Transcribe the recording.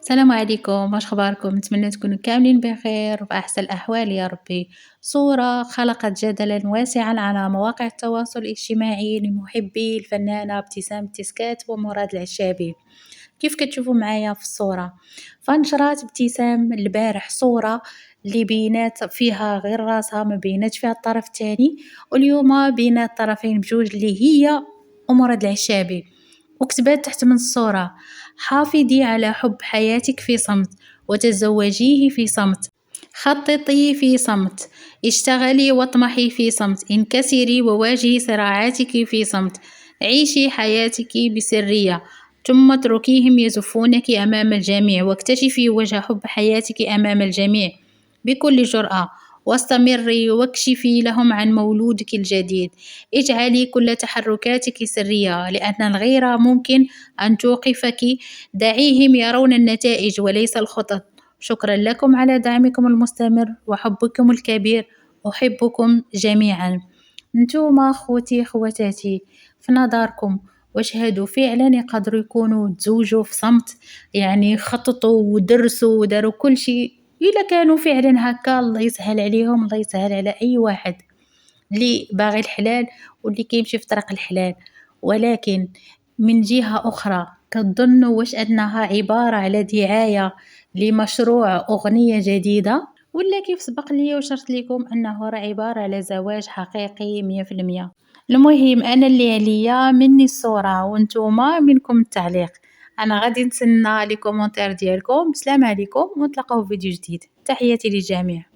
السلام عليكم، واش أخباركم؟ نتمنى تكونوا كاملين بخير وفي أحسن الأحوال يا ربي. صورة خلقت جدلا واسعا على مواقع التواصل الاجتماعي لمحبي الفنانة ابتسام تيسكات ومراد العشابي. كيف كتشوفوا معايا في الصورة؟ فنشرات ابتسام البارح صورة اللي بينات فيها غير راسها، ما بيناتش فيها الطرف الثاني، واليوم بينات الطرفين بجوج اللي هي ومراد العشابي. وكتبات تحت من الصورة: حافظي على حب حياتك في صمت، وتزوجيه في صمت، خططي في صمت، اشتغلي واطمحي في صمت، انكسري وواجهي صراعاتك في صمت، عيشي حياتك بسرية، ثم اتركيهم يزفونك أمام الجميع، واكتشفي وجه حب حياتك أمام الجميع بكل جرأة، واستمري واكشفي لهم عن مولودك الجديد. اجعلي كل تحركاتك سرية، لأن الغيرة ممكن أن توقفك. دعيهم يرون النتائج وليس الخطط. شكرا لكم على دعمكم المستمر وحبكم الكبير. أحبكم جميعا. نتوما خوتي خواتاتي، في نظركم واش هادو فعلا يقدروا يكونوا تزوجوا في صمت؟ يعني خططوا ودرسوا وداروا كل شيء؟ إلا كانوا فعلا هكا، الله يسهل عليهم، الله يسهل على أي واحد اللي باغي الحلال واللي كيمشي في طريق الحلال. ولكن من جهة أخرى، كتظنوا واش أنها عبارة على دعاية لمشروع أغنية جديدة، ولا كيف سبق لي وشرت لكم أنه راه عبارة على زواج حقيقي 100%؟ المهم أنا اللي عليا مني الصورة وانتوما منكم التعليق. أنا غادي نتسنى لي كومونتير ديالكم. سلام عليكم ونتلاقاو في فيديو جديد. تحياتي للجميع.